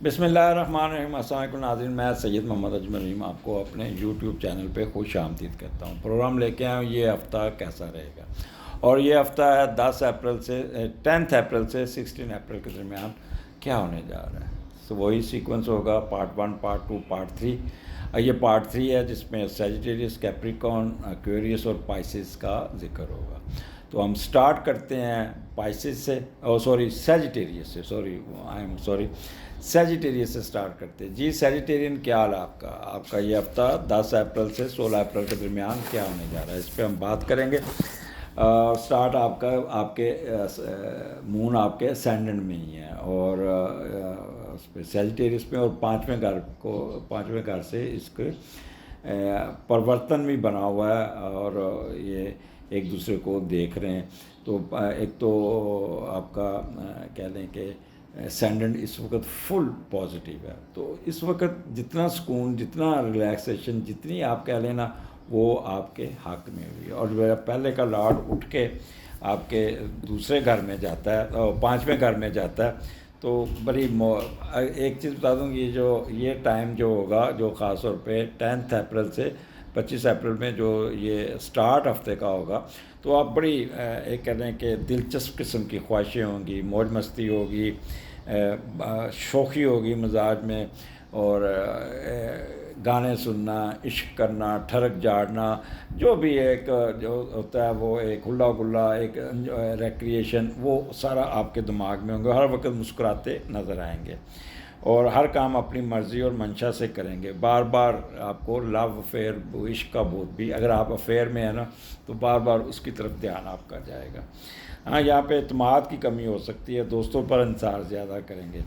بسم اللہ الرحمن الرحیم۔ السلام علیکم ناظرین، میں سید محمد اجمل رحیم آپ کو اپنے یوٹیوب چینل پہ خوش آمدید کرتا ہوں۔ پروگرام لے کے آیا ہوں یہ ہفتہ کیسا رہے گا، اور یہ ہفتہ ہے 10 اپریل سے 10 اپریل سے 16 اپریل کے درمیان کیا ہونے جا رہا ہے۔ وہی سیکوینس ہوگا، پارٹ 1 پارٹ 2 پارٹ 3۔ یہ پارٹ 3 ہے جس میں سیجیٹیریس، کیپریکارن، ایکویریس اور پائسس کا ذکر ہوگا۔ تو ہم سٹارٹ کرتے ہیں پائسس سے، سیجیٹیریس سے، سیجیٹیریس سے سٹارٹ کرتے ہیں۔ جی سیجیٹیرین، کیا حال ہے آپ کا یہ ہفتہ 10 اپریل سے 16 اپریل کے درمیان کیا ہونے جا رہا ہے، اس پہ ہم بات کریں گے۔ سٹارٹ آپ کے مون آپ کے اسینڈنٹ میں ہی ہے، اور اس پہ سیجیٹیریس میں، اور پانچویں گھر سے اس کے پرورتن بھی بنا ہوا ہے، اور یہ ایک دوسرے کو دیکھ رہے ہیں۔ تو ایک تو آپ کا کہہ لیں کہ اسینڈنٹ اس وقت فل پازیٹیو ہے، تو اس وقت جتنا سکون، جتنا ریلیکسیشن، جتنی آپ کہہ لینا وہ آپ کے حق میں ہوئی ہے۔ اور پہلے کا لارڈ اٹھ کے آپ کے دوسرے گھر میں جاتا ہے، اور 5ویں گھر میں جاتا ہے، تو بڑی ایک چیز بتا دوں گی، یہ ٹائم جو ہوگا، جو خاص طور پہ 10 اپریل سے 25 اپریل میں جو یہ سٹارٹ ہفتے کا ہوگا، تو آپ بڑی ایک کہہ لیں کہ دلچسپ قسم کی خواہشیں ہوں گی، موج مستی ہوگی، شوخی ہوگی مزاج میں، اور گانے سننا، عشق کرنا، ٹھڑک جاڑنا، جو بھی ایک جو ہوتا ہے وہ ایک ہلا گلا، ایک ریکریشن، وہ سارا آپ کے دماغ میں ہوں گے۔ ہر وقت مسکراتے نظر آئیں گے، اور ہر کام اپنی مرضی اور منشا سے کریں گے۔ بار بار آپ کو لو افیئر، عشق کا بہت بھی، اگر آپ افیئر میں ہیں نا، تو بار بار اس کی طرف دھیان آپ کا جائے گا۔ ہاں، یہاں پہ اعتماد کی کمی ہو سکتی ہے، دوستوں پر انحصار زیادہ کریں گے،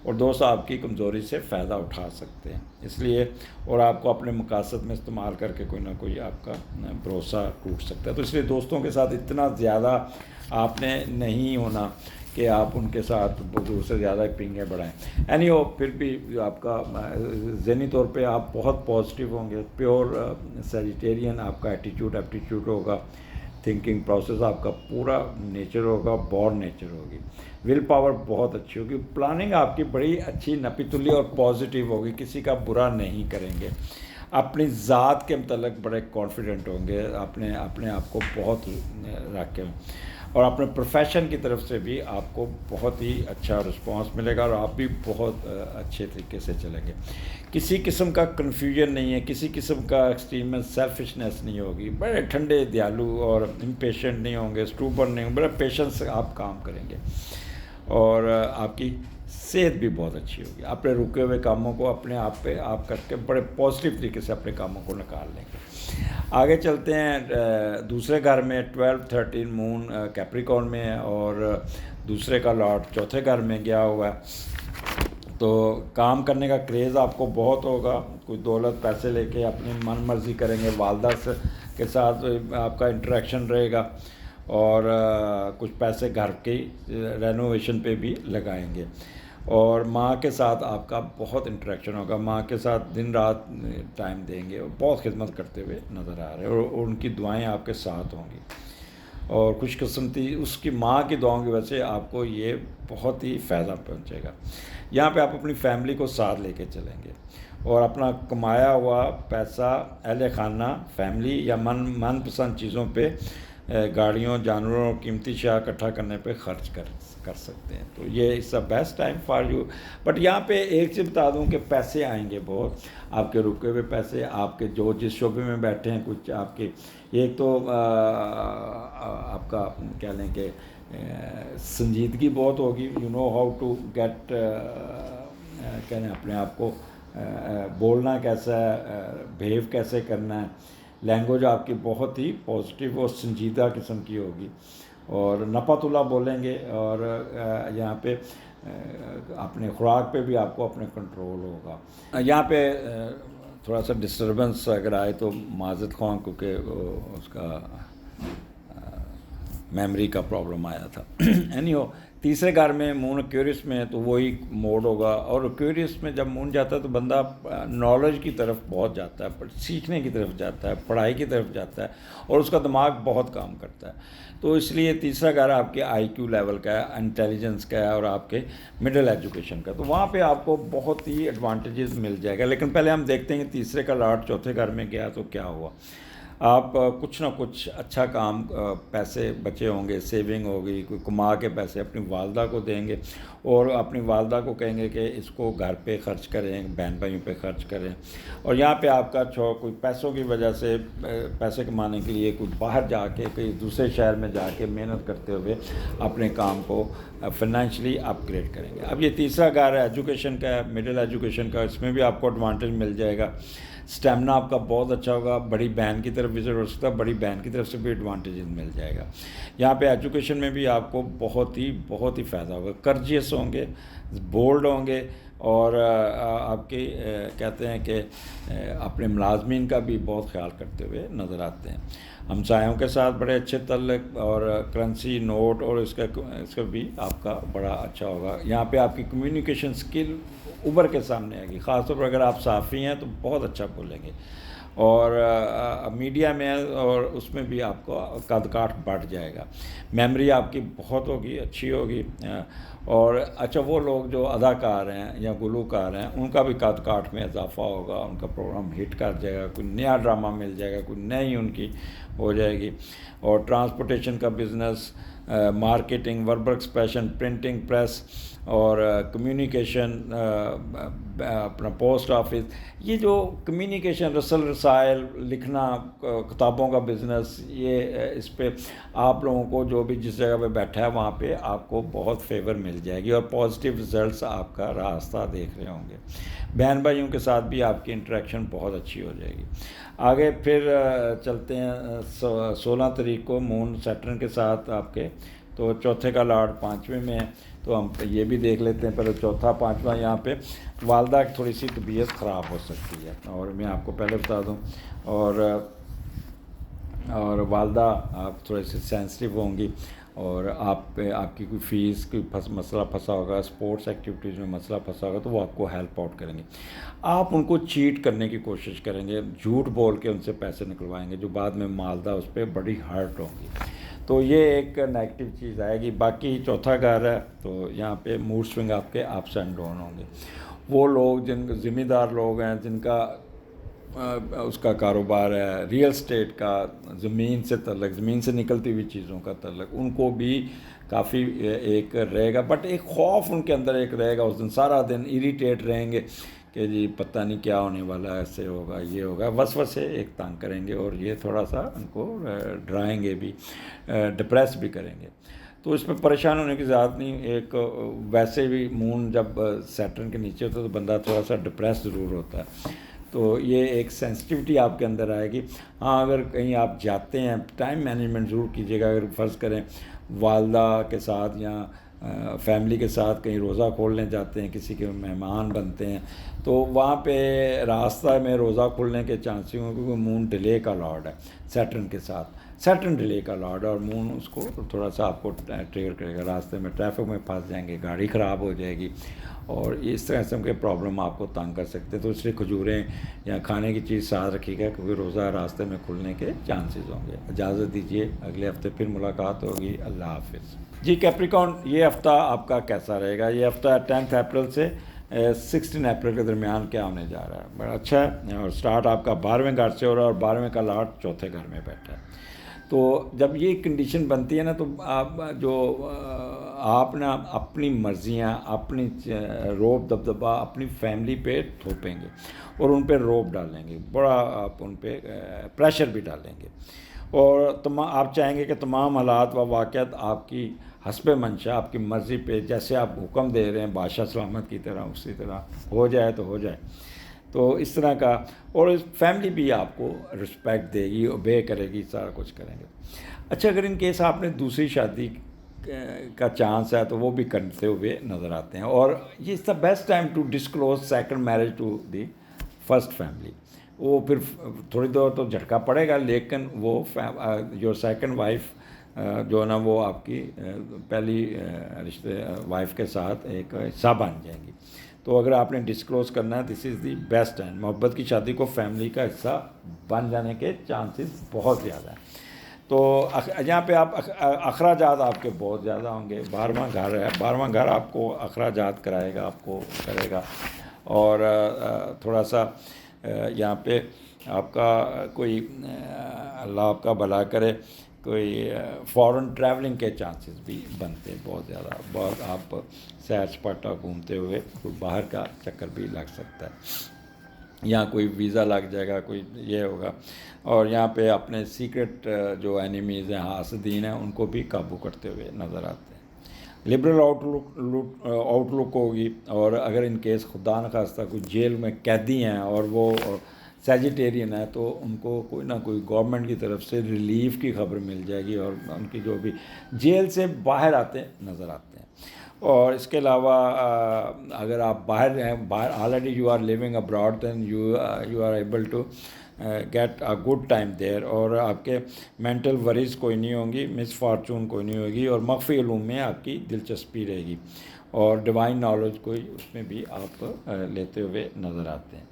اور دوست آپ کی کمزوری سے فائدہ اٹھا سکتے ہیں، اس لیے، اور آپ کو اپنے مقاصد میں استعمال کر کے کوئی نہ کوئی آپ کا بھروسہ ٹوٹ سکتا ہے۔ تو اس لیے دوستوں کے ساتھ اتنا زیادہ آپ نے نہیں ہونا کہ آپ ان کے ساتھ ضرورت سے زیادہ پنگیں بڑھائیں۔ پھر بھی آپ کا ذہنی طور پہ آپ بہت پازیٹیو ہوں گے۔ پیور سیجیٹیرین آپ کا ایپٹیٹیوڈ ہوگا، تھنکنگ پروسیس آپ کا پورا نیچر ہوگا، بورن نیچر ہوگی۔ ول پاور بہت اچھی ہوگی، پلاننگ آپ کی بڑی اچھی نپی تلی اور پازیٹیو ہوگی، کسی کا برا نہیں کریں گے، اپنی ذات کے متعلق بڑے کانفیڈنٹ ہوں گے، اپنے آپ کو بہت رکھیں، اور اپنے پروفیشن کی طرف سے بھی آپ کو بہت ہی اچھا رسپانس ملے گا، اور آپ بھی بہت اچھے طریقے سے چلیں گے۔ کسی قسم کا کنفیوژن نہیں ہے، کسی قسم کا ایکسٹریم سیلفشنیس نہیں ہوگی، بڑے ٹھنڈے دیالو اور امپیشنٹ نہیں ہوں گے، اسٹوبر نہیں ہوں گے، بڑے پیشنس سے آپ کام کریں گے، اور آپ کی صحت بھی بہت اچھی ہوگی۔ اپنے رکے ہوئے کاموں کو اپنے آپ پہ آپ کر کے بڑے پازیٹیو طریقے سے اپنے کاموں کو نکال لیں گے۔ آگے چلتے ہیں دوسرے گھر میں 12 13 مون کیپریکارن میں ہے، اور دوسرے کا لارڈ چوتھے گھر میں گیا ہوا ہے، تو کام کرنے کا کریز آپ کو بہت ہوگا، کوئی دولت پیسے لے کے اپنی من مرضی کریں گے، والدہ کے ساتھ آپ کا انٹریکشن رہے گا، اور کچھ پیسے گھر کی رینوویشن پہ بھی لگائیں گے، اور ماں کے ساتھ آپ کا بہت انٹریکشن ہوگا، ماں کے ساتھ دن رات ٹائم دیں گے، اور بہت خدمت کرتے ہوئے نظر آ رہے ہیں، اور ان کی دعائیں آپ کے ساتھ ہوں گی، اور خوش قسمتی اس کی ماں کی دعاؤں کی وجہ سے آپ کو یہ بہت ہی فائدہ پہنچے گا۔ یہاں پہ آپ اپنی فیملی کو ساتھ لے کے چلیں گے، اور اپنا کمایا ہوا پیسہ اہل خانہ، فیملی یا من پسند چیزوں پہ، گاڑیوں، جانوروں اور قیمتی اشیاء اکٹھا کرنے پہ خرچ کر سکتے ہیں۔ تو یہ is the best time for you. But یہاں پہ ایک چیز بتا دوں کہ پیسے آئیں گے بہت، آپ کے رکے ہوئے پیسے، آپ کے جو جس شعبے میں بیٹھے ہیں، کچھ آپ کے، ایک تو آپ کا کہہ لیں کہ سنجیدگی بہت ہوگی، you know how to get, کہنے اپنے آپ کو بولنا کیسا ہے، بہیو کیسے کرنا ہے، لینگویج آپ کی بہت ہی پازیٹیو اور سنجیدہ قسم کی ہوگی، اور نپا تلا بولیں گے، اور یہاں پہ اپنے خوراک پہ بھی آپ کو اپنے کنٹرول ہوگا۔ یہاں پہ تھوڑا سا ڈسٹربنس اگر آئے تو معذرت خواہ، کیونکہ اس کا میموری کا پرابلم آیا تھا۔ تیسرے گھر میں مون ایکویریس میں ہے تو وہی موڈ ہوگا، اور ایکویریس میں جب مون جاتا ہے تو بندہ نالج کی طرف بہت جاتا ہے، سیکھنے کی طرف جاتا ہے، پڑھائی کی طرف جاتا ہے، اور اس کا دماغ بہت کام کرتا ہے۔ تو اس لیے تیسرا گھر آپ کے آئی کیو لیول کا ہے، انٹیلیجنس کا ہے، اور آپ کے مڈل ایجوکیشن کا، تو وہاں پہ آپ کو بہت ہی ایڈوانٹیجز مل جائے گا۔ لیکن پہلے ہم دیکھتے ہیں کہ تیسرے کا لاٹ چوتھے گھر میں گیا تو کیا ہوا۔ آپ کچھ نہ کچھ اچھا کام، پیسے بچے ہوں گے، سیونگ ہوگی، کوئی کما کے پیسے اپنی والدہ کو دیں گے، اور اپنی والدہ کو کہیں گے کہ اس کو گھر پہ خرچ کریں، بہن بھائیوں پہ خرچ کریں۔ اور یہاں پہ آپ کا کوئی پیسوں کی وجہ سے، پیسے کمانے کے لیے کوئی باہر جا کے، کہیں دوسرے شہر میں جا کے محنت کرتے ہوئے اپنے کام کو فائنینشلی اپ گریڈ کریں گے۔ اب یہ تیسرا گھر ہے ایجوکیشن کا ہے، مڈل ایجوکیشن کا، اس میں بھی آپ کو ایڈوانٹیج مل جائے گا۔ اسٹیمنا آپ کا بہت اچھا ہوگا، بڑی بہن کی طرف وزٹ ہو سکتا ہے، بڑی بہن کی طرف سے بھی ایڈوانٹیجز مل جائے گا۔ یہاں پہ ایجوکیشن میں بھی آپ کو بہت ہی فائدہ ہوگا، کرجیس ہوں گے، بولڈ ہوں گے، اور آپ کے کہتے ہیں کہ اپنے ملازمین کا بھی بہت خیال کرتے ہوئے نظر آتے ہیں۔ ہمسایوں کے ساتھ بڑے اچھے تعلق، اور کرنسی نوٹ، اور اس کا بھی آپ کا بڑا اچھا ہوگا۔ یہاں پہ آپ کی کمیونیکیشن سکل ابھر کے سامنے آئے گی، خاص طور پر اگر آپ صحافی ہیں تو بہت اچھا بولیں گے، اور میڈیا میں اور اس میں بھی آپ کو قد کاٹ بڑھ جائے گا۔ میموری آپ کی بہت ہوگی، اچھی ہوگی، اور اچھا وہ لوگ جو اداکار ہیں یا گلوکار ہیں ان کا بھی قد کاٹ میں اضافہ ہوگا، ان کا پروگرام ہٹ کر جائے گا، کوئی نیا ڈرامہ مل جائے گا، کوئی نئی ان کی ہو جائے گی۔ اور ٹرانسپورٹیشن کا business, marketing, verbal expression, printing press, اور کمیونیکیشن، اپنا پوسٹ آفس، یہ جو کمیونیکیشن، رسل رسائل، لکھنا، کتابوں کا بزنس، یہ اس پہ آپ لوگوں کو جو بھی جس جگہ پہ بیٹھا ہے وہاں پہ آپ کو بہت فیور مل جائے گی، اور پازیٹیو رزلٹس آپ کا راستہ دیکھ رہے ہوں گے۔ بہن بھائیوں کے ساتھ بھی آپ کی انٹریکشن بہت اچھی ہو جائے گی۔ آگے پھر چلتے ہیں 16 تاریخ کو مون سیٹرن کے ساتھ آپ کے، تو چوتھے کا لاڈ 5ویں میں ہے، تو ہم یہ بھی دیکھ لیتے ہیں پہلے چوتھا 5واں۔ یہاں پہ والدہ کی تھوڑی سی طبیعت خراب ہو سکتی ہے، اور میں آپ کو پہلے بتا دوں، اور والدہ آپ تھوڑے سے سینسٹیو ہوں گی، اور آپ کی کوئی فیس کوئی مسئلہ پھنسا ہوگا، اسپورٹس ایکٹیویٹیز میں مسئلہ پھنسا ہوگا، تو وہ آپ کو ہیلپ آؤٹ کریں گے۔ آپ ان کو چیٹ کرنے کی کوشش کریں گے، جھوٹ بول کے ان سے پیسے نکلوائیں گے، جو بعد میں مالدہ اس پہ بڑی ہرٹ ہوں گی، تو یہ ایک نیگیٹو چیز آئے گی۔ باقی چوتھا گھر ہے تو یہاں پہ موڈ سوئنگ آپ کے اپس اینڈ ڈاؤن ہوں گے۔ وہ لوگ جن ذمہ دار لوگ ہیں، جن کا اس کا کاروبار ہے ریئل اسٹیٹ کا، زمین سے تعلق، زمین سے نکلتی ہوئی چیزوں کا تعلق، ان کو بھی کافی ایک رہے گا، بٹ ایک خوف ان کے اندر ایک رہے گا۔ اس دن سارا دن اریٹیٹ رہیں گے کہ جی پتہ نہیں کیا ہونے والا ہے، ایسے ہوگا، یہ ہوگا، وسوسے ایک تنگ کریں گے، اور یہ تھوڑا سا ان کو ڈرائیں گے بھی، ڈپریس بھی کریں گے۔ تو اس میں پریشان ہونے کی ضرورت نہیں۔ ایک ویسے بھی مون جب سیٹرن کے نیچے ہوتا ہے تو بندہ تھوڑا سا ڈپریس ضرور ہوتا ہے، تو یہ ایک سینسٹیوٹی آپ کے اندر آئے گی۔ ہاں اگر کہیں آپ جاتے ہیں ٹائم مینجمنٹ ضرور کیجیے گا۔ اگر فرض کریں والدہ کے ساتھ یا فیملی کے ساتھ کہیں روزہ کھولنے جاتے ہیں، کسی کے مہمان بنتے ہیں، تو وہاں پہ راستہ میں روزہ کھلنے کے چانس ہوں، کیونکہ مون ڈیلے کا لارڈ ہے سیٹرن کے ساتھ، سیٹرن ڈیلے کا لارڈ ہے، اور مون اس کو تھوڑا سا آپ کو ٹریگر کرے گا، راستے میں ٹریفک میں پھنس جائیں گے، گاڑی خراب ہو جائے گی، اور اس طرح قسم کے پرابلم آپ کو تنگ کر سکتے ہیں۔ تو اس لیے کھجوریں یا کھانے کی چیز ساتھ رکھیے گا، کیونکہ روزہ راستے میں کھلنے کے چانسز ہوں گے۔ اجازت دیجیے، اگلے ہفتے پھر ملاقات ہوگی۔ اللہ حافظ جی۔ کیپریکارن، یہ ہفتہ آپ کا کیسا رہے گا؟ یہ ہفتہ 10 اپریل سے 16 اپریل کے درمیان کیا ہونے جا رہا ہے؟ بڑا اچھا ہے، اور سٹارٹ آپ کا 12ویں گھر سے ہو رہا ہے، اور 12ویں کا لاٹ چوتھے گھر میں بیٹھا ہے۔ تو جب یہ کنڈیشن بنتی ہے نا، تو آپ نا اپنی مرضیاں، اپنی روب دبدبا اپنی فیملی پہ تھوپیں گے، اور ان پہ روب ڈالیں گے، بڑا آپ ان پہ پریشر بھی ڈالیں گے، اور آپ چاہیں گے کہ تمام حالات و واقعات آپ کی حسب منشا، آپ کی مرضی پہ، جیسے آپ حکم دے رہے ہیں بادشاہ سلامت کی طرح، اسی طرح ہو جائے تو ہو جائے۔ تو اس طرح کا، اور فیملی بھی آپ کو رسپیکٹ دے گی، اوبے کرے گی، سارا کچھ کریں گے۔ اچھا، اگر ان کیس آپ نے دوسری شادی کا چانس ہے تو وہ بھی کرتے ہوئے نظر آتے ہیں، اور یہ is the best time to disclose second marriage to the first family. وہ پھر تھوڑی دور تو جھٹکا پڑے گا، لیکن وہ یور سیکنڈ وائف جو ہے نا وہ آپ کی پہلی رشتے وائف کے ساتھ ایک حصہ بن جائیں گی. تو اگر آپ نے ڈسکلوز کرنا ہے دس از دی بیسٹ ٹائم. محبت کی شادی کو فیملی کا حصہ بن جانے کے چانسز بہت زیادہ ہیں. تو یہاں پہ آپ اخراجات آپ کے بہت زیادہ ہوں گے. 12واں گھر ہے, 12واں گھر آپ کو اخراجات کرائے گا, آپ کو کرے گا. اور تھوڑا سا یہاں پہ آپ کا کوئی اللہ آپ کا بھلا کرے, کوئی فورن ٹریولنگ کے چانسز بھی بنتے ہیں بہت زیادہ. بہت آپ سیر سپاٹا گھومتے ہوئے کوئی باہر کا چکر بھی لگ سکتا ہے, یہاں کوئی ویزا لگ جائے گا, کوئی یہ ہوگا. اور یہاں پہ اپنے سیکرٹ جو اینیمیز ہیں, حاسدین ہیں, ان کو بھی قابو کرتے ہوئے نظر آتے ہیں. لبرل آؤٹ لک ہوگی. اور اگر ان کیس خدا نخواستہ کوئی جیل میں قیدی ہیں اور وہ سیجیٹیرین ہے, تو ان کو کوئی نہ کوئی گورنمنٹ کی طرف سے ریلیف کی خبر مل جائے گی, اور ان کی جو بھی جیل سے باہر آتے نظر آتے ہیں. اور اس کے علاوہ اگر آپ باہر ہیں, باہر already you are living abroad, then you are able to get a good time there. اور آپ کے مینٹل وریز کوئی نہیں ہوں گی, مس فارچون کوئی نہیں ہوگی, اور مخفی علوم میں آپ کی دلچسپی رہے گی, اور ڈیوائن نالج کوئی اس میں بھی آپ لیتے ہوئے نظر آتے ہیں.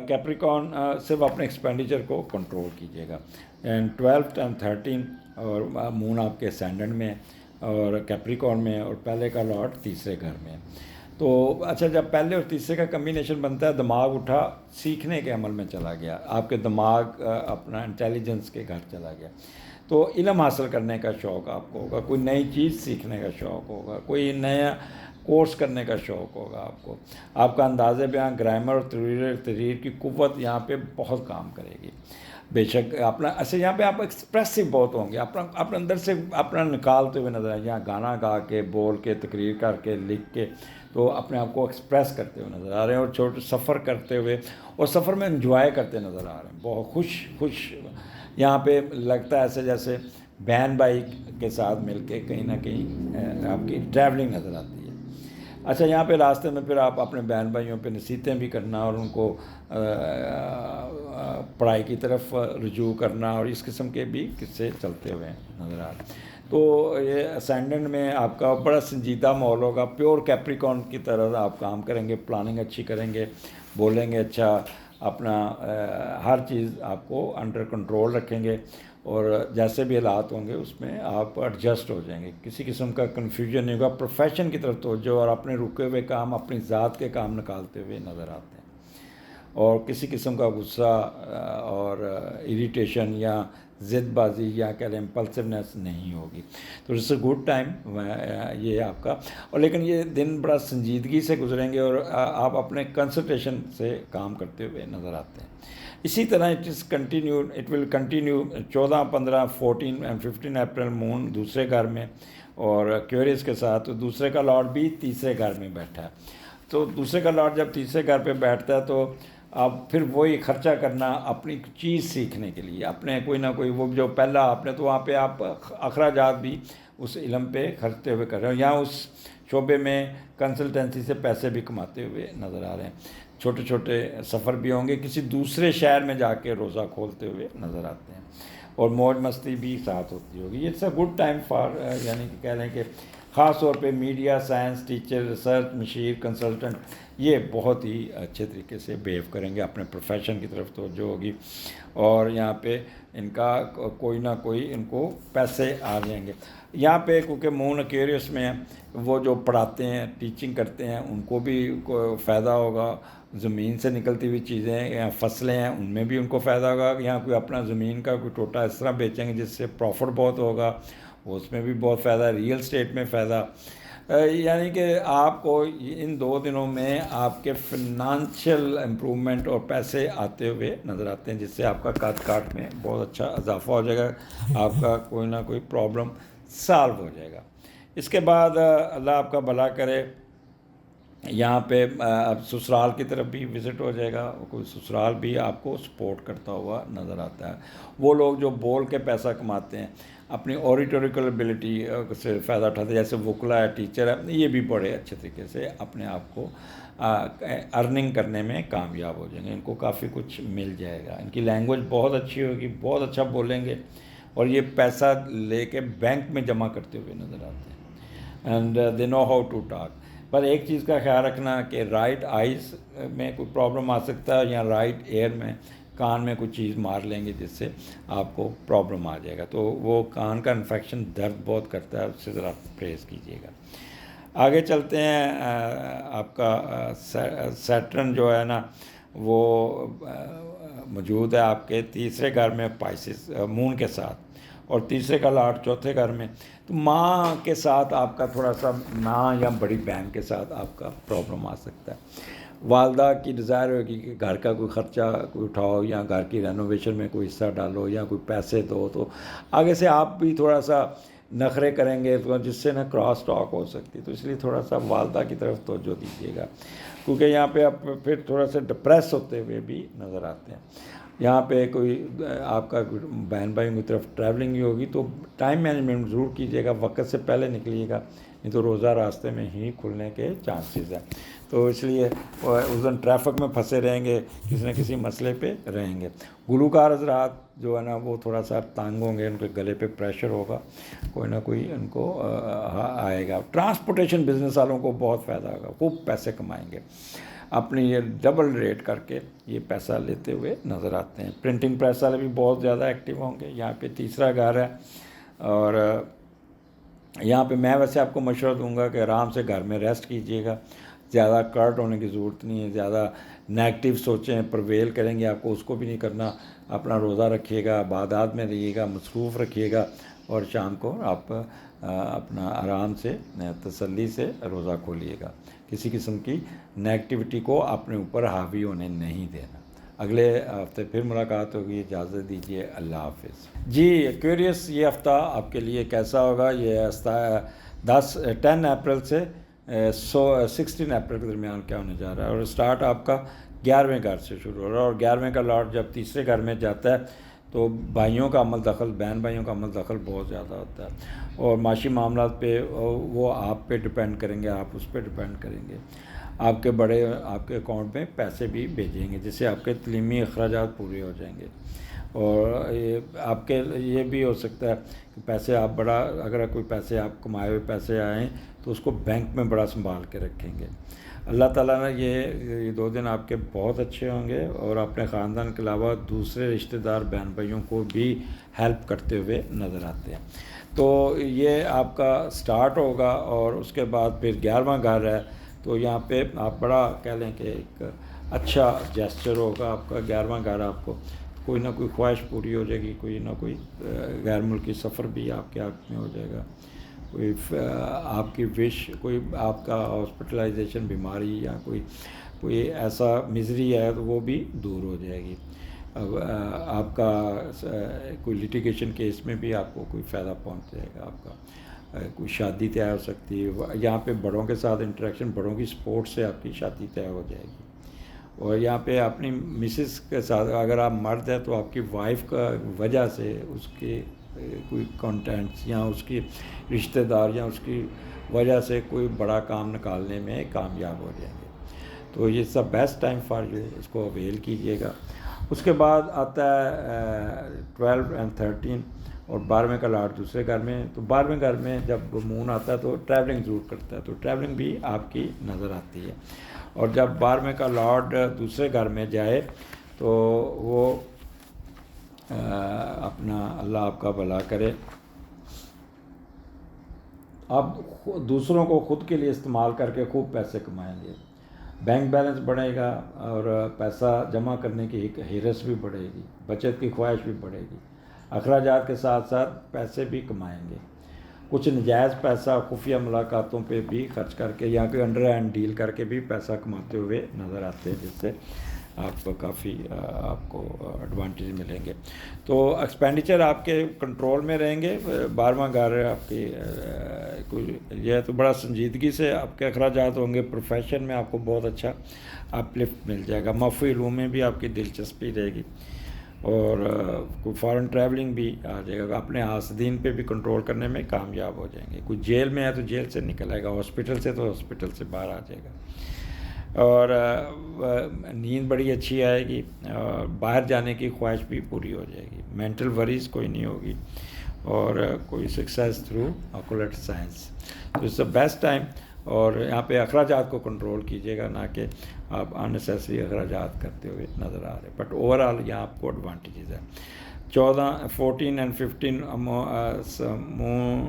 کیپریکارن صرف اپنے ایکسپینڈیچر کو کنٹرول کیجیے گا. اینڈ 12 اینڈ 13 اور مون آپ کے اسینڈنٹ میں اور کیپریکارن میں, اور پہلے کا لاٹ تیسرے گھر میں. تو اچھا, جب پہلے اور تیسرے کا کمبینیشن بنتا ہے, دماغ اٹھا سیکھنے کے عمل میں چلا گیا, آپ کے دماغ اپنا انٹیلیجنس کے گھر چلا گیا. تو علم حاصل کرنے کا شوق آپ کو ہوگا, کوئی نئی چیز سیکھنے کا شوق ہوگا, کوئی نیا کورس کرنے کا شوق ہوگا آپ کو. آپ کا انداز بیان, گرامر اور تحریر کی قوت یہاں پہ بہت کام کرے گی. بے شک اپنا ایسے یہاں پہ آپ ایکسپریسو بہت ہوں گے, اپنے اندر سے اپنا نکالتے ہوئے نظر آئیں. یہاں گانا گا کے, بول کے, تقریر کر کے, لکھ کے, تو اپنے آپ کو ایکسپریس کرتے ہوئے نظر آ رہے ہیں, اور چھوٹے سفر کرتے ہوئے, اور سفر میں انجوائے کرتے نظر آ رہے ہیں, بہت خوش. یہاں پہ لگتا ہے ایسے جیسے بہن بھائی کے ساتھ مل کے کہیں نہ کہیں آپ کی ٹریولنگ نظر آتی ہے. اچھا, یہاں پہ راستے میں پھر آپ اپنے بہن بھائیوں پہ نصیحتیں بھی کرنا, اور ان کو پڑھائی کی طرف رجوع کرنا, اور اس قسم کے بھی قصے چلتے ہوئے نظر آ رہے ہیں. تو یہ اسینڈنٹ میں آپ کا بڑا سنجیدہ ماحول ہوگا. پیور کیپریکارن کی طرح آپ کام کریں گے, پلاننگ اچھی کریں گے, بولیں گے اچھا, اپنا ہر چیز آپ کو انڈر کنٹرول رکھیں گے, اور جیسے بھی حالات ہوں گے اس میں آپ ایڈجسٹ ہو جائیں گے. کسی قسم کا کنفیوژن نہیں ہوگا. پروفیشن کی طرف توجہ, اور اپنے رکے ہوئے کام اپنی ذات کے کام نکالتے ہوئے نظر آتے ہیں. اور کسی قسم کا غصہ اور اریٹیشن یا ضد بازی یا کہہ لیں امپلسونیس نہیں ہوگی. تو اٹس اے گڈ ٹائم یہ آپ کا. اور لیکن یہ دن بڑا سنجیدگی سے گزریں گے, اور آپ اپنے کنسنٹریشن سے کام کرتے ہوئے نظر آتے ہیں. اسی طرح it will continue 14, 15, 14 and 15 April moon دوسرے گھر میں, اور کیوریس کے ساتھ. تو دوسرے کا لاٹ بھی تیسرے گھر میں بیٹھا ہے. تو دوسرے کا لاٹ جب تیسرے گھر پہ بیٹھتا ہے, تو آپ پھر وہی خرچہ کرنا اپنی چیز سیکھنے کے لیے, اپنے کوئی نہ کوئی وہ جو پہلا آپ نے, تو وہاں پہ آپ اخراجات بھی اس علم پہ خرچتے ہوئے کر رہے ہیں. یہاں اس شعبے میں کنسلٹنسی سے پیسے بھی کماتے ہوئے نظر آ رہے ہیں. چھوٹے چھوٹے سفر بھی ہوں گے, کسی دوسرے شہر میں جا کے روزہ کھولتے ہوئے نظر آتے ہیں, اور موج مستی بھی ساتھ ہوتی ہوگی. It's a good time for, یعنی کہ کہہ لیں کہ خاص طور پہ میڈیا, سائنس, ٹیچر, ریسرچ, مشیر, کنسلٹنٹ, یہ بہت ہی اچھے طریقے سے بیہیو کریں گے, اپنے پروفیشن کی طرف توجہ ہوگی. اور یہاں پہ ان کا کوئی نہ کوئی ان کو پیسے آ جائیں گے. یہاں پہ کیونکہ مون ایکویریس میں وہ جو پڑھاتے ہیں, ٹیچنگ کرتے ہیں, ان کو بھی فائدہ ہوگا. زمین سے نکلتی ہوئی چیزیں یا فصلیں ہیں, ان میں بھی ان کو فائدہ ہوگا. یہاں کوئی اپنا زمین کا کوئی ٹوٹا اس طرح بیچیں گے جس سے پروفٹ بہت ہوگا, اس میں بھی بہت فائدہ ہے. ریئل اسٹیٹ میں فائدہ, یعنی کہ آپ کو ان 2 دنوں میں آپ کے فنانشل امپرومنٹ اور پیسے آتے ہوئے نظر آتے ہیں, جس سے آپ کا کاٹ میں بہت اچھا اضافہ ہو جائے گا. آپ کا کوئی نہ کوئی پرابلم سالو ہو جائے گا. اس کے بعد اللہ آپ کا بھلا کرے, یہاں پہ اب سسرال کی طرف بھی وزٹ ہو جائے گا. کوئی سسرال بھی آپ کو سپورٹ کرتا ہوا نظر آتا ہے. وہ لوگ جو بول کے پیسہ کماتے ہیں, اپنی اوریٹوریکل ایبلٹی سے فائدہ اٹھاتے ہیں, جیسے وکلا ہے, ٹیچر ہے, یہ بھی بڑے اچھے طریقے سے اپنے آپ کو ارننگ کرنے میں کامیاب ہو جائیں گے. ان کو کافی کچھ مل جائے گا. ان کی لینگویج بہت اچھی ہوگی, بہت اچھا بولیں گے, اور یہ پیسہ لے کے بینک میں جمع کرتے ہوئے نظر آتے ہیں، and they know how to talk. پر ایک چیز کا خیال رکھنا کہ رائٹ آئیز میں کوئی پرابلم آ سکتا ہے، یا رائٹ ایئر میں کان میں کوئی چیز مار لیں گے جس سے آپ کو پرابلم آ جائے گا. تو وہ کان کا انفیکشن درد بہت کرتا ہے، اس سے ذرا پرہیز کیجیے گا. آگے چلتے ہیں. آپ کا سیٹرن جو ہے نا وہ موجود ہے آپ کے تیسرے گھر میں پائسس مون کے ساتھ، اور تیسرے کا لاٹ چوتھے گھر میں. تو ماں کے ساتھ آپ کا تھوڑا سا، ماں یا بڑی بہن کے ساتھ آپ کا پرابلم آ سکتا ہے. والدہ کی ڈیزائر ہوگی کہ گھر کا کوئی خرچہ کوئی اٹھاؤ، یا گھر کی رینوویشن میں کوئی حصہ ڈالو، یا کوئی پیسے دو. تو آگے سے آپ بھی تھوڑا سا نخرے کریں گے تو جس سے نا کراس ٹاک ہو سکتی. تو اس لیے تھوڑا سا والدہ کی طرف توجہ دیجیے گا، کیونکہ یہاں پہ آپ پھر تھوڑا سا ڈپریس ہوتے ہوئے بھی نظر آتے ہیں. یہاں پہ کوئی آپ کا بہن بھائیوں کی طرف ٹریولنگ بھی ہوگی، تو ٹائم مینجمنٹ ضرور کیجیے گا، وقت سے پہلے نکلیے گا، نہیں تو روزہ راستے میں ہی کھلنے کے چانسز ہیں. تو اس لیے اس دن ٹریفک میں پھنسے رہیں گے، کسی نہ کسی مسئلے پہ رہیں گے. گلوکار حضرات جو ہے نا وہ تھوڑا سا تانگ ہوں گے، ان کے گلے پہ پریشر ہوگا، کوئی نہ کوئی ان کو آئے گا. ٹرانسپورٹیشن بزنس والوں کو بہت فائدہ ہوگا، خوب پیسے کمائیں گے، اپنی یہ ڈبل ریٹ کر کے یہ پیسہ لیتے ہوئے نظر آتے ہیں. پرنٹنگ پریس والے بھی بہت زیادہ ایکٹیو ہوں گے. یہاں پہ تیسرا گھر ہے، اور یہاں پہ میں ویسے آپ کو مشورہ دوں گا کہ آرام سے گھر میں ریسٹ کیجیے گا. زیادہ کرٹ ہونے کی ضرورت نہیں ہے، زیادہ نیگیٹو سوچیں پرویل کریں گے آپ کو، اس کو بھی نہیں کرنا. اپنا روزہ رکھیے گا، عبادات میں رہیے گا، مصروف رکھیے گا، اور شام کو آپ اپنا آرام سے تسلی سے روزہ کھولیے گا. کسی قسم کی نیگیٹیوٹی کو اپنے اوپر حاوی ہونے نہیں دینا. اگلے ہفتے پھر ملاقات ہوگی، اجازت دیجیے، اللہ حافظ. جی ایکویریس، یہ ہفتہ آپ کے لیے کیسا ہوگا؟ یہ 10 اپریل سے 16 اپریل کے درمیان کیا ہونے جا رہا ہے. اور اسٹارٹ آپ کا 11ویں گھر سے شروع ہو رہا ہے، اور 11ویں کا لاٹ جب تیسرے گھر میں جاتا ہے تو بھائیوں کا عمل دخل، بہن بھائیوں کا عمل دخل بہت زیادہ ہوتا ہے، اور معاشی معاملات پہ وہ آپ پہ ڈپینڈ کریں گے، آپ اس پہ ڈپینڈ کریں گے. آپ کے بڑے آپ کے اکاؤنٹ میں پیسے بھی بھیجیں گے، جس سے آپ کے تعلیمی اخراجات پورے ہو جائیں گے. اور آپ کے یہ بھی ہو سکتا ہے کہ پیسے آپ بڑا، اگر کوئی پیسے آپ کمائے ہوئے پیسے آئیں تو اس کو بینک میں بڑا سنبھال کے رکھیں گے. اللہ تعالیٰ نے یہ 2 دن آپ کے بہت اچھے ہوں گے، اور اپنے خاندان کے علاوہ دوسرے رشتہ دار بہن بھائیوں کو بھی ہیلپ کرتے ہوئے نظر آتے ہیں. تو یہ آپ کا سٹارٹ ہوگا، اور اس کے بعد پھر 11واں گھر ہے. تو یہاں پہ آپ بڑا کہہ لیں کہ ایک اچھا جیسچر ہوگا آپ کا 11واں گھر. آپ کو کوئی نہ کوئی خواہش پوری ہو جائے گی، کوئی نہ کوئی غیر ملکی سفر بھی آپ کے حق میں ہو جائے گا، کوئی آپ کی وش، کوئی آپ کا ہاسپٹلائزیشن بیماری، یا کوئی ایسا مزری ہے تو وہ بھی دور ہو جائے گی. آپ کا کوئی لیٹیگیشن کیس میں بھی آپ کو کوئی فائدہ پہنچ جائے گا. آپ کا کوئی شادی طے ہو سکتی ہے. یہاں پہ بڑوں کے ساتھ انٹریکشن، بڑوں کی سپورٹ سے آپ کی شادی طے ہو جائے گی. اور یہاں پہ اپنی مسز کے ساتھ، اگر آپ مرد ہیں تو آپ کی وائف کا وجہ سے اس کے کوئی کانٹینٹس، یا اس کی رشتہ دار، یا اس کی وجہ سے کوئی بڑا کام نکالنے میں کامیاب ہو جائیں گے. تو یہ سب بیسٹ ٹائم فار یو، اس کو اویل کیجیے گا. اس کے بعد آتا ہے 12 اور 13، اور 12ویں کا لاٹ دوسرے گھر میں. تو 12ویں گھر میں جب مون آتا ہے تو ٹریولنگ ضرور کرتا ہے، تو ٹریولنگ بھی آپ کی نظر آتی ہے. اور جب 12ویں کا لاٹ دوسرے گھر میں جائے تو وہ اپنا اللہ آپ کا بھلا کرے. آپ دوسروں کو خود کے لیے استعمال کر کے خوب پیسے کمائیں گے. بینک بیلنس بڑھے گا، اور پیسہ جمع کرنے کی ہرس بھی بڑھے گی، بچت کی خواہش بھی بڑھے گی. اخراجات کے ساتھ ساتھ پیسے بھی کمائیں گے. کچھ نجائز پیسہ خفیہ ملاقاتوں پہ بھی خرچ کر کے، یا کوئی انڈر ہینڈ ڈیل کر کے بھی پیسہ کماتے ہوئے نظر آتے ہیں، جس سے آپ کو کافی آپ کو ایڈوانٹیج ملیں گے. تو ایکسپینڈیچر آپ کے کنٹرول میں رہیں گے. 12واں گھر آپ کی کوئی یہ تو بڑا سنجیدگی سے آپ کے اخراجات ہوں گے. پروفیشن میں آپ کو بہت اچھا اپ لفٹ مل جائے گا. مفہوم علوم میں بھی آپ کی دلچسپی رہے گی، اور کوئی فارن ٹریولنگ بھی آ جائے گا. اپنے حاسدین پہ بھی کنٹرول کرنے میں کامیاب ہو جائیں گے. کوئی جیل میں ہے تو جیل سے نکل آئے گا، ہاسپٹل سے تو ہاسپٹل سے باہر آ جائے گا. اور نیند بڑی اچھی آئے گی، اور باہر جانے کی خواہش بھی پوری ہو جائے گی، مینٹل وریز کوئی نہیں ہوگی، اور کوئی سکسیس تھرو آکولٹ سائنس، تو اٹس دا بیسٹ ٹائم. اور یہاں پہ اخراجات کو کنٹرول کیجیے گا، نہ کہ آپ اننیسیسری اخراجات کرتے ہوئے نظر آ رہے، بٹ اوور آل یہاں آپ کو ایڈوانٹیجز ہے. 14 اینڈ 15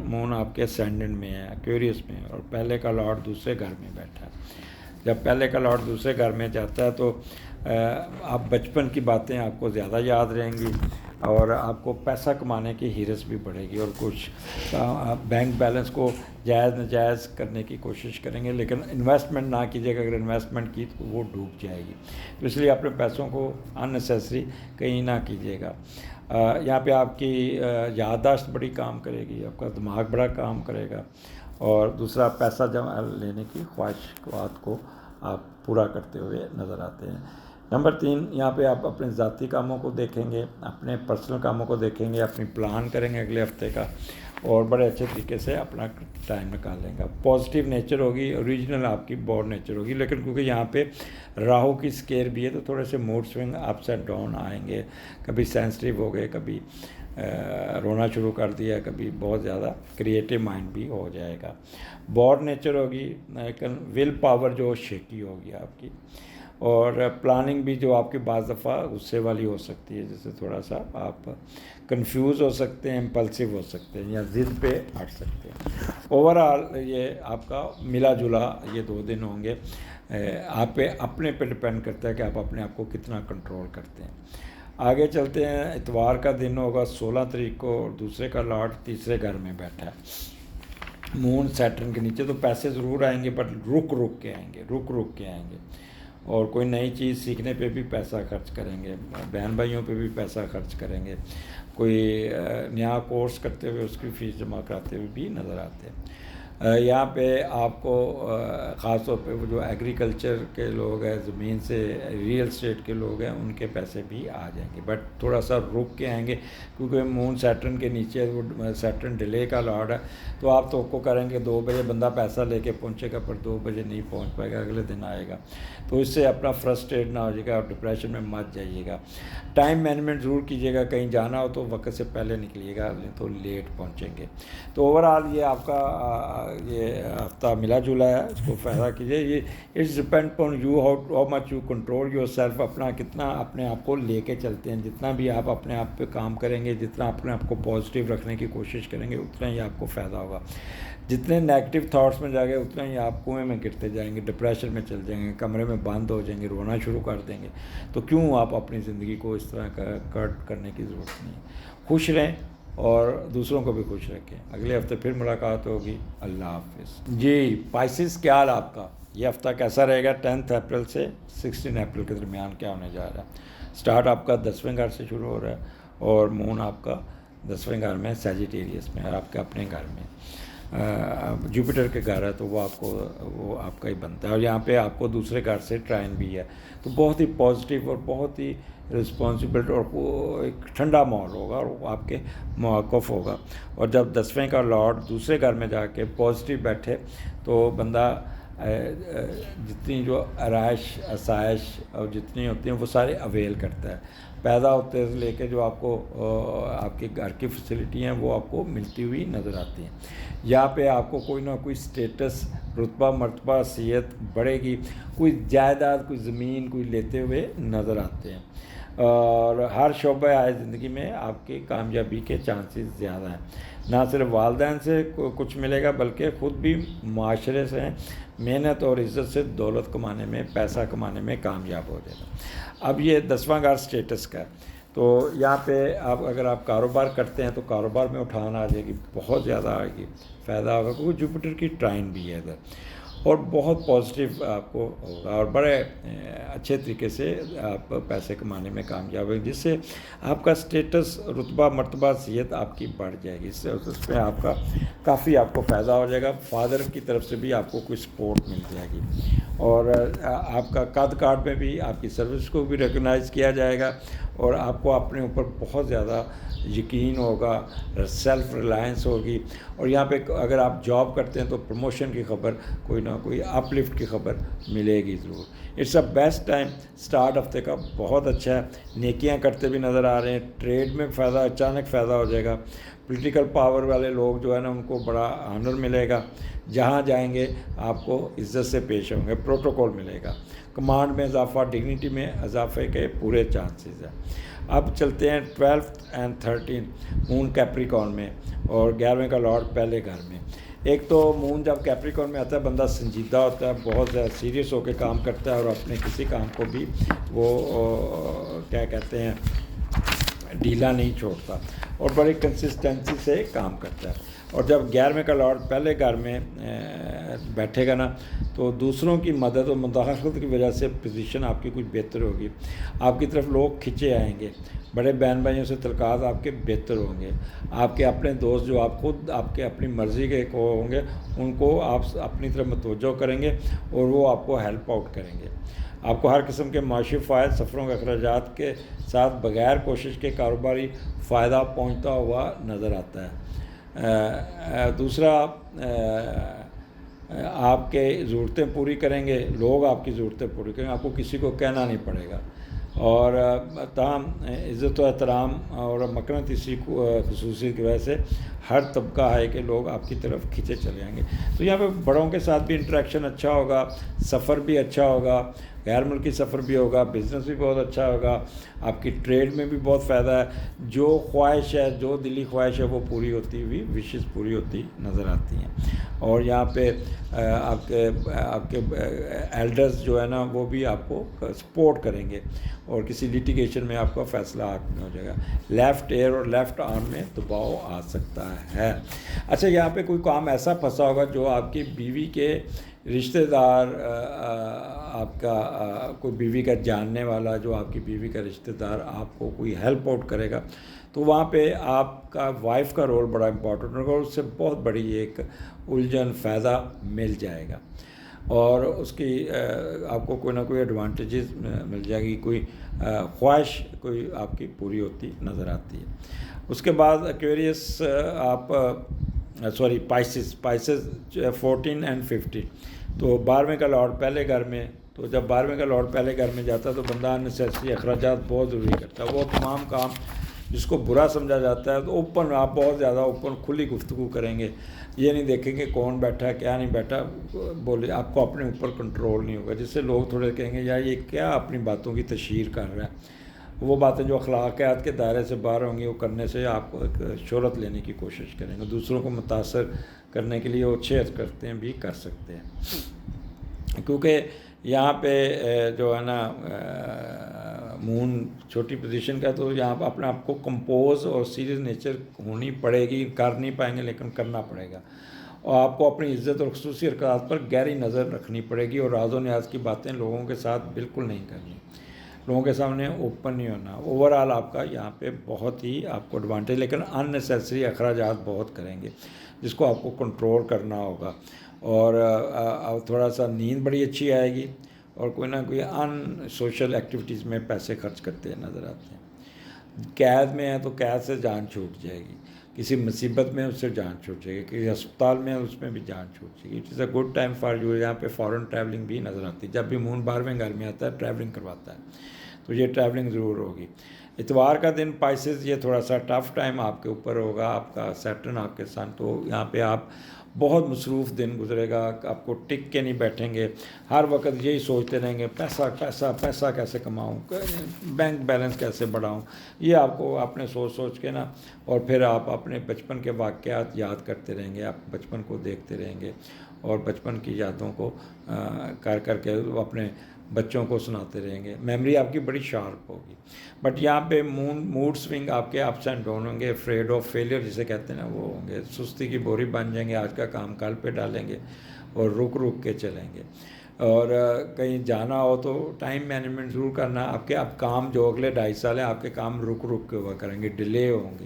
مون آپ کے اسینڈنٹ میں ہے، ایکویریس میں، اور پہلے کا لارڈ دوسرے گھر میں بیٹھا ہے. جب پہلے کا لارڈ دوسرے گھر میں جاتا ہے تو آپ بچپن کی باتیں آپ کو زیادہ یاد رہیں گی، اور آپ کو پیسہ کمانے کی ہرس بھی بڑھے گی، اور کچھ بینک بیلنس کو جائز ناجائز کرنے کی کوشش کریں گے، لیکن انویسٹمنٹ نہ کیجیے گا. اگر انویسٹمنٹ کی تو وہ ڈوب جائے گی، تو اس لیے اپنے پیسوں کو اننیسیسری کہیں نہ کیجیے گا. یہاں پہ آپ کی یادداشت بڑی کام کرے گی، آپ کا دماغ بڑا کام کرے گا، اور دوسرا پیسہ جمع لینے کی خواہشات کو آپ پورا کرتے ہوئے نظر آتے ہیں. نمبر 3، یہاں پہ آپ اپنے ذاتی کاموں کو دیکھیں گے، اپنے پرسنل کاموں کو دیکھیں گے، اپنی پلان کریں گے اگلے ہفتے کا، اور بڑے اچھے طریقے سے اپنا ٹائم نکال لیں گے. پازیٹیو نیچر ہوگی، اوریجنل آپ کی بورن نیچر ہوگی، لیکن کیونکہ یہاں پہ راہو کی اسکیئر بھی ہے تو تھوڑے سے موڈ سوئنگ اپ سے ڈاؤن آئیں گے، کبھی سینسٹیو ہو گئے، کبھی رونا شروع کر دیا، کبھی بہت زیادہ کریٹیو مائنڈ بھی ہو جائے گا. بورن نیچر ہوگی، لیکن ول پاور جو شیکی ہوگی آپ کی، اور پلاننگ بھی جو آپ کی بعض دفعہ غصے والی ہو سکتی ہے، جیسے تھوڑا سا آپ کنفیوز ہو سکتے ہیں، امپلسیو ہو سکتے ہیں، یا ضد پہ ہٹ سکتے ہیں. اوور آل یہ آپ کا ملا جلا یہ 2 دن ہوں گے. آپ پہ اپنے پہ ڈپینڈ کرتا ہے کہ آپ اپنے آپ کو کتنا کنٹرول کرتے ہیں. آگے چلتے ہیں. اتوار کا دن ہوگا 16 تاریخ کو، اور دوسرے کا لارڈ تیسرے گھر میں بیٹھا ہے مون سیٹرن کے نیچے. تو پیسے ضرور آئیں گے، بٹ رک کے آئیں گے، اور کوئی نئی چیز سیکھنے پہ بھی پیسہ خرچ کریں گے، بہن بھائیوں پہ بھی پیسہ خرچ کریں گے، کوئی نیا کورس کرتے ہوئے اس کی فیس جمع کراتے ہوئے بھی نظر آتے ہیں. یہاں پہ آپ کو خاص طور پہ وہ جو ایگریکلچر کے لوگ ہیں، زمین سے ریئل اسٹیٹ کے لوگ ہیں، ان کے پیسے بھی آ جائیں گے، بٹ تھوڑا سا رک کے آئیں گے، کیونکہ مون سیٹرن کے نیچے وہ سیٹرن ڈیلے کا لارڈ ہے. تو آپ توقع کریں گے 2 بجے بندہ پیسہ لے کے پہنچے گا، پر 2 بجے نہیں پہنچ پائے گا، اگلے دن آئے گا. تو اس سے اپنا فرسٹریٹ نہ ہو جائے گا، اور ڈپریشن میں مت جائیے گا. ٹائم مینجمنٹ ضرور کیجیے گا، کہیں جانا ہو تو وقت سے پہلے نکلیے گا، نہیں تو لیٹ پہنچیں گے. تو اوور آل یہ آپ کا یہ ہفتہ ملا جلا ہے، اس کو فائدہ کیجیے. یہ it's depend on you how much you control yourself. اپنا کتنا اپنے آپ کو لے کے چلتے ہیں، جتنا بھی آپ اپنے آپ پہ کام کریں گے، جتنا اپنے آپ کو پازیٹیو رکھنے کی کوشش کریں گے، اتنا ہی آپ کو فائدہ ہوگا. جتنے نیگیٹو تھاٹس میں جا گے، اتنا ہی آپ کنویں میں گرتے جائیں گے، ڈپریشن میں چل جائیں گے، کمرے میں بند ہو جائیں گے، رونا شروع کر دیں گے. تو کیوں آپ اپنی زندگی کو اس طرح کٹ کرنے کی ضرورت نہیں ہے. خوش رہیں اور دوسروں کو بھی خوش رکھیں. اگلے ہفتے پھر ملاقات ہوگی. اللہ حافظ. جی پائسس، کیا حال آپ کا؟ یہ ہفتہ کیسا رہے گا؟ 10 اپریل سے 16 اپریل کے درمیان کیا ہونے جا رہا ہے؟ سٹارٹ آپ کا 10ویں گھر سے شروع ہو رہا ہے، اور مون آپ کا 10ویں گھر میں سیجیٹیریس میں، اور آپ کے اپنے گھر میں جوپیٹر کے گھر ہے، تو وہ آپ کا ہی بنتا ہے. اور یہاں پہ آپ کو دوسرے گھر سے ٹرائن بھی ہے، تو بہت ہی پازیٹیو اور بہت ہی رسپانسبل، اور ایک ٹھنڈا ماحول ہوگا، اور وہ آپ کے موقف ہوگا. اور جب 10ویں کا لارڈ دوسرے گھر میں جا کے پازیٹیو بیٹھے، تو بندہ جتنی جو آرائش آسائش اور جتنی ہوتی ہیں وہ سارے اویل کرتا ہے. پیدا ہوتے سے لے کے جو آپ کو آپ کے گھر کی فیسلٹی ہیں وہ آپ کو ملتی ہوئی نظر آتی ہیں. یہاں پہ آپ کو کوئی نہ کوئی سٹیٹس، رتبہ، مرتبہ، حیثیت بڑھے گی، کوئی جائیداد، کوئی زمین کوئی لیتے ہوئے نظر آتے ہیں. اور ہر شعبہ زندگی میں آپ کی کامیابی کے چانسز زیادہ ہیں. نہ صرف والدین سے کچھ ملے گا، بلکہ خود بھی معاشرے سے محنت اور عزت سے دولت کمانے میں، پیسہ کمانے میں کامیاب ہو جائے گا. اب یہ 10واں گھر سٹیٹس کا ہے، تو یہاں پہ اگر آپ کاروبار کرتے ہیں تو کاروبار میں اٹھان آ جائے گی، بہت زیادہ آئے گی، فائدہ ہوگا، کیونکہ جوپیٹر کی ٹرائن بھی ہے ادھر، اور بہت پازیٹیو آپ کو ہوگا، اور بڑے اچھے طریقے سے آپ پیسے کمانے میں کامیاب ہوگی، جس سے آپ کا سٹیٹس، رتبہ، مرتبہ، حیثیت آپ کی بڑھ جائے گی. اس پہ آپ کا کافی آپ کو فائدہ ہو جائے گا. فادر کی طرف سے بھی آپ کو کوئی سپورٹ مل جائے گی. اور آپ کا قد کاٹ میں بھی آپ کی سروس کو بھی ریکگنائز کیا جائے گا، اور آپ کو اپنے اوپر بہت زیادہ یقین ہوگا، سیلف ریلائنس ہوگی، اور یہاں پہ اگر آپ جاب کرتے ہیں تو پروموشن کی خبر، کوئی نہ کوئی اپ لفٹ کی خبر ملے گی ضرور۔ It's a best time, start ہفتے کا بہت اچھا ہے، نیکیاں کرتے بھی نظر آ رہے ہیں، ٹریڈ میں فائدہ، اچانک فائدہ ہو جائے گا، پولیٹیکل پاور والے لوگ جو ہے نا ان کو بڑا آنر ملے گا، جہاں جائیں گے آپ کو عزت سے پیش ہوں گے، پروٹوکول ملے گا، کمانڈ میں اضافہ، ڈگنیٹی میں اضافے کے پورے چانسز ہیں۔ اب چلتے ہیں 12 اور 13 مون کیپریکون میں، اور 11ویں کا لارڈ پہلے گھر میں۔ ایک تو مون جب کیپریکون میں آتا ہے بندہ سنجیدہ ہوتا ہے، بہت زیادہ سیریس ہو کے کام کرتا ہے، اور اپنے کسی کام کو بھی وہ کیا کہتے ہیں ڈھیلا نہیں چھوڑتا، اور بڑی کنسسٹنسی سے کام کرتا ہے۔ اور جب 11ویں کا لارڈ پہلے گھر میں بیٹھے گا نا تو دوسروں کی مدد اور مداخلت کی وجہ سے پوزیشن آپ کی کچھ بہتر ہوگی، آپ کی طرف لوگ کھنچے آئیں گے، بڑے بہن بھائیوں سے تعلقات آپ کے بہتر ہوں گے، آپ کے اپنے دوست جو آپ خود آپ کے اپنی مرضی کے کو ہوں گے ان کو آپ اپنی طرف متوجہ کریں گے، اور وہ آپ کو ہیلپ آؤٹ کریں گے۔ آپ کو ہر قسم کے معاشی فائد، سفروں کے اخراجات کے ساتھ بغیر کوشش کے کاروباری فائدہ پہنچتا ہوا نظر آتا ہے۔ دوسرا، آپ کے ضرورتیں پوری کریں گے، لوگ آپ کی ضرورتیں پوری کریں گے، آپ کو کسی کو کہنا نہیں پڑے گا، اور تاہم عزت و احترام اور مقناطیسی خصوصیت کی وجہ سے ہر طبقہ ہے کہ لوگ آپ کی طرف کھینچے چلے آئیں گے۔ تو یہاں پہ بڑوں کے ساتھ بھی انٹریکشن اچھا ہوگا، سفر بھی اچھا ہوگا، غیر ملکی سفر بھی ہوگا، بزنس بھی بہت اچھا ہوگا، آپ کی ٹریڈ میں بھی بہت فائدہ ہے، جو خواہش ہے، جو دلی خواہش ہے وہ پوری ہوتی ہوئی، وشز پوری ہوتی نظر آتی ہیں۔ اور یہاں پہ آپ کے ایلڈرز جو ہے نا وہ بھی آپ کو سپورٹ کریں گے، اور کسی لیٹیگیشن میں آپ کا فیصلہ آپ میں ہو جائے گا۔ لیفٹ ایئر اور لیفٹ آرم میں دباؤ آ سکتا ہے۔ اچھا، یہاں پہ کوئی کام ایسا پھنسا ہوگا جو آپ کی بیوی کے رشتہ دار، آپ کا کوئی بیوی کا جاننے والا، جو آپ کی بیوی کا رشتہ دار آپ کو کوئی ہیلپ آؤٹ کرے گا، تو وہاں پہ آپ کا وائف کا رول بڑا امپورٹنٹ ہوگا، اور اس سے بہت بڑی ایک الجھن فائدہ مل جائے گا، اور اس کی آپ کو کوئی نہ کوئی ایڈوانٹیجز مل جائے گی، کوئی خواہش کوئی آپ کی پوری ہوتی نظر آتی ہے۔ اس کے بعد ایکویریس، آپ پائسز 14 اور 15، تو 12ویں کا لارڈ پہلے گھر میں، تو جب 12ویں کا لارڈ پہلے گھر میں جاتا ہے تو بندہ انیسیسری اخراجات بہت ضروری کرتا ہے، وہ تمام کام جس کو برا سمجھا جاتا ہے تو اوپن، آپ بہت زیادہ اوپن کھلی گفتگو کریں گے، یہ نہیں دیکھیں گے کون بیٹھا ہے کیا نہیں بیٹھا، بولے آپ کو اپنے اوپر کنٹرول نہیں ہوگا، جس سے لوگ تھوڑے کہیں گے یار یہ کیا اپنی باتوں کی تشہیر کر رہا ہے، وہ باتیں جو اخلاقیات کے دائرے سے باہر ہوں گی وہ کرنے سے آپ کو ایک شہرت لینے کی کوشش کریں گے، دوسروں کو متاثر کرنے کے لیے وہ اچھے کرتے ہیں بھی کر سکتے ہیں، کیونکہ یہاں پہ جو ہے نا مون چھوٹی پوزیشن کا، تو یہاں پہ اپنے آپ کو کمپوز اور سیریس نیچر ہونی پڑے گی، کر نہیں پائیں گے لیکن کرنا پڑے گا، اور آپ کو اپنی عزت اور خصوصی حرکات پر گہری نظر رکھنی پڑے گی، اور راز و نیاز کی باتیں لوگوں کے ساتھ بالکل نہیں کرنی، لوگوں کے سامنے اوپن نہیں ہونا۔ اوور آل آپ کا یہاں پہ بہت ہی آپ کو ایڈوانٹیج، لیکن ان نیسیسری اخراجات بہت کریں گے جس کو آپ کو کنٹرول کرنا ہوگا، اور تھوڑا سا نیند بڑی اچھی آئے گی، اور کوئی نہ کوئی ان سوشل ایکٹیویٹیز میں پیسے خرچ کرتے نظر آتے ہیں۔ قید میں ہے تو قید سے جان چھوٹ جائے گی، کسی مصیبت میں اس سے جان چھوٹ جائے گی، کسی ہسپتال میں اس میں بھی جان چھوٹ جائے گی۔ It is a good time for you. یہاں پہ فارن ٹریولنگ بھی نظر آتی ہے، جب بھی مون 12ویں گھر میں آتا ہے ٹریولنگ کرواتا ہے، تو یہ ٹریولنگ ضرور ہوگی۔ اتوار کا دن پائسز، یہ تھوڑا سا ٹف ٹائم آپ کے اوپر ہوگا، آپ کا سیٹرن آپ کے ساتھ، تو یہاں پہ آپ بہت مصروف دن گزرے گا، آپ کو ٹک کے نہیں بیٹھیں گے، ہر وقت یہی سوچتے رہیں گے پیسہ پیسہ پیسہ کیسے کماؤں، بینک بیلنس کیسے بڑھاؤں، یہ آپ کو اپنے سوچ سوچ کے نا، اور پھر آپ اپنے بچپن کے واقعات یاد کرتے رہیں گے، آپ بچپن کو دیکھتے رہیں گے، اور بچپن کی یادوں کو کر کر کے اپنے بچوں کو سناتے رہیں گے، میموری آپ کی بڑی شارپ ہوگی۔ بٹ یہاں پہ موڈ سوئنگ آپ کے اپس اینڈ ڈاؤن ہوں گے، افریڈ آف فیلئر جسے کہتے ہیں نا وہ ہوں گے، سستی کی بوری بن جائیں گے، آج کا کام کل پہ ڈالیں گے اور رک رک کے چلیں گے، اور کہیں جانا ہو تو ٹائم مینجمنٹ ضرور کرنا، آپ کے اب کام جو اگلے 2.5 سال ہیں آپ کے کام رک رک کے ہوا کریں گے، ڈیلے ہوں گے،